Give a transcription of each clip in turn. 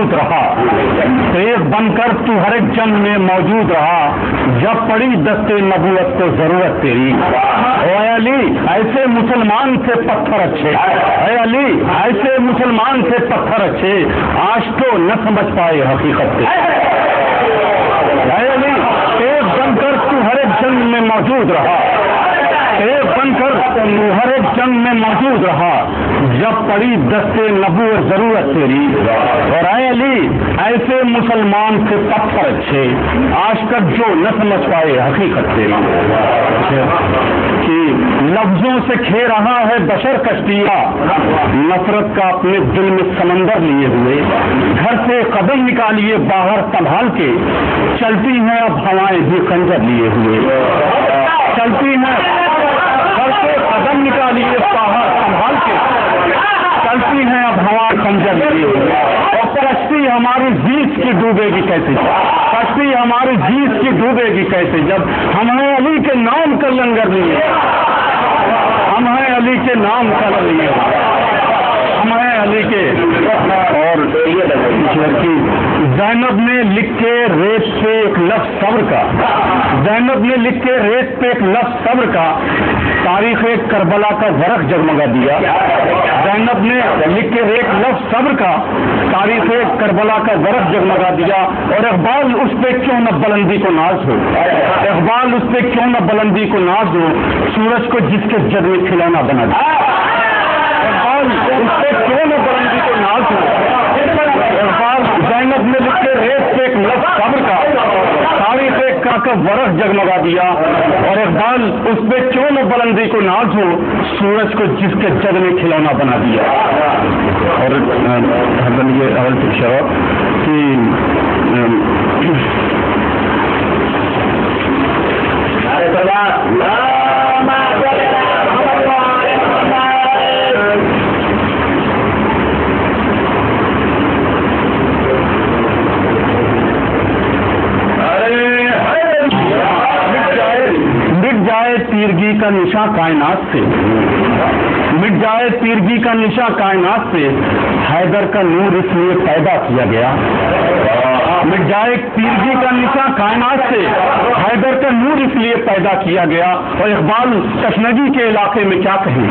مضبوط رہا، تیز بن کر تو ہر ایک جنگ میں موجود رہا، جب پڑی دستے نبوت کو ضرورت تیری۔ اے علی ایسے مسلمان سے پتھر اچھے، اے علی ایسے مسلمان سے پتھر اچھے، آج تو نہ سمجھ پائے حقیقت سے۔ اے علی تیز بن کر تو ہر ایک جنگ میں موجود رہا، تیز بن کر تو ہر ایک جنگ میں موجود رہا، جب پڑی دستے نبوت ضرورت تیری۔ اور اے علی ایسے مسلمان سے پتھر اچھے، آج تک جو نہ سمجھ پائے حقیقت تیری۔ کہ لفظوں سے کھے رہا ہے بشر کشتیاں، نفرت کا اپنے دل میں سمندر لیے ہوئے، گھر سے قدم نکالیے باہر سنبھال کے، چلتی ہیں اب ہوائیں بھی خنجر لیے ہوئے، چلتی ہیں گھر سے قدم نکالیے باہر سنبھال کے، چلتی ہیں اب ہوائیں خنجر لیے ہوئے، اور کشتی ہماری جیت کی ڈوبے گی کیسے، کشتی ہماری جیت کی ڈوبے گی کیسے، جب ہم ہیں علی کے نام کا لنگر لیے، ہم ہیں علی کے نام کا لیے، ہم ہیں علی کے۔ اور لڑکی زینب نے لکھے ریت پہ ایک لفظ صبر کا، زینب نے لکھے ریت پہ ایک لفظ صبر کا، تاریخ کربلا کا ورق جگمگا دیا۔ زینب نے لکھے ایک لفظ صبر کا، تاریخ کربلا کا ورق جگمگا دیا۔ اور اقبال اس پہ کیوں نہ بلندی کو ناز ہو، اقبال اس پہ کیوں نہ بلندی کو ناز ہو، سورج کو جس کے جگ میں کھلانا بنا دیا۔ اقبال اس پہ کیوں نہ بلندی کو ناز ہو، اقبال زینب نے لکھے ریت پہ ایک لفظ صبر کا، تاریخ کا ورق جگمگا دیا۔ اور اقبال اس پہ کیوں نہ بلندی کو ناز ہو، سورج کو جس کے جگ میں کھلونا بنا دیا۔ اور یہ اول پکچر تیرگی کا نشاں کائنات سے، مٹ جائے تیرگی کا نشاں کائنات سے، حیدر کا نور اس لیے پیدا کیا گیا۔ مٹ جائے تیرگی کا نشاں کائنات سے، حیدر کا نور اس لیے پیدا کیا گیا۔ اور اقبال تشنگی کے علاقے میں کیا کہیں،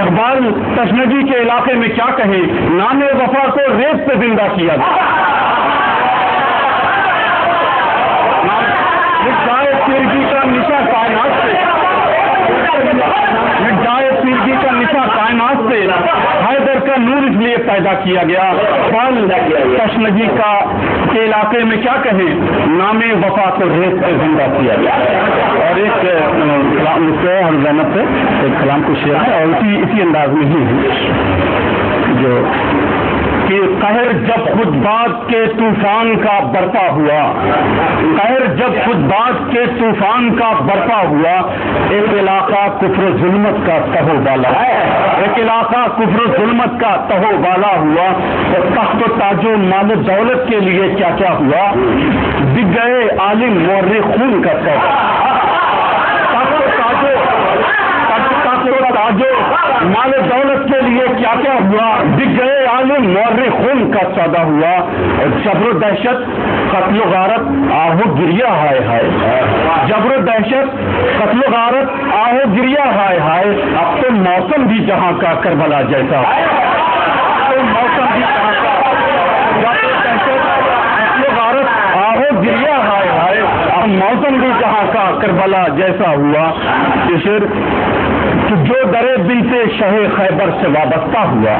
اقبال تشنگی کے علاقے میں کیا کہیں، نام وفا کو ریت پہ زندہ کیا گیا۔ مٹ جائے تیرگی کا نشاں کائنات سے، مٹ جائے تیرگی کا نشاں کائنات سے، حیدر کا نور اس لیے پیدا کیا گیا۔ پل تشنگی کا کے علاقے میں کیا کہیں، نام وفا کو ریت پہ زندہ کیا گیا۔ اور ایک کلام سے ہم زینب سے ایک کلام کو شیئر ہے، اور اسی انداز میں ہی ہے جو کہ قہر جب خود بات کے طوفان کا برپا ہوا، قہر جب خود بات کے طوفان کا برپا ہوا، ایک علاقہ کفر و ظلمت کا تہو بالا، ایک علاقہ کفر و ظلمت کا تہو بالا ہوا۔ اور تخت و تاج و مال و دولت کے لیے کیا کیا ہوا، بک گئے عالم مورخ خون کا سودا، تخت و تاج و مال و دولت کے لیے کیا کیا ہوا، بک گئے عالم مورخ خون کا سودا ہوا۔ اور جبر و دہشت قتل و غارت آہو گریا ہائے ہائے، جبر و دہشت قتل و غارت آہو گریا ہائے ہائے، اب تو موسم بھی جہاں کا کربلا جیسا، اب تو موسم بھی جہاں کا جبر و دہشت قتل و غارت آہو گریا ہائے ہائے، اب موسم بھی جہاں کا کربلا جیسا ہوا۔ جو درے بنتے شہ خیبر سے وابستہ ہوا،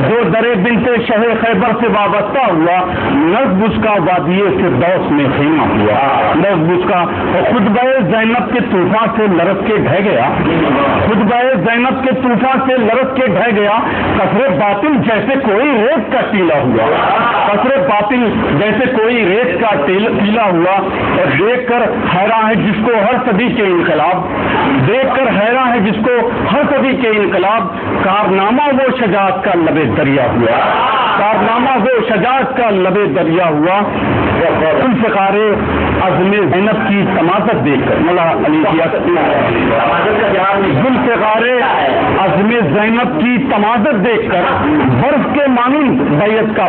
جو درے بنتے شہ خیبر سے وابستہ ہوا، نصب اس کا وادی فردوس میں خیمہ ہوا، نصب اس کا خطبہ زینب کے طوفان سے لرز کے ڈھہ گیا، خطبہ زینب کے طوفان سے لرز کے ڈھہ گیا، قصر باطل جیسے کوئی ریت کا ٹیلا ہوا، قصر باطل جیسے کوئی ریت کا ٹیلا ہوا۔ اور دیکھ کر حیران ہے جس کو ہر صدی کے انقلاب، دیکھ کر حیران ہے جس کو ہر صدی کے انقلاب، کارنامہ وہ شجاعت کا لبے دریا ہوا، کارنامہ وہ شجاعت کا لبے دریا ہوا۔ ذوالفقار عزم زینب کی تمازت دیکھ کر، مولا علی ذوالفقار عزم زینب کی تمازت دیکھ کر برف کے مانند بیعت کا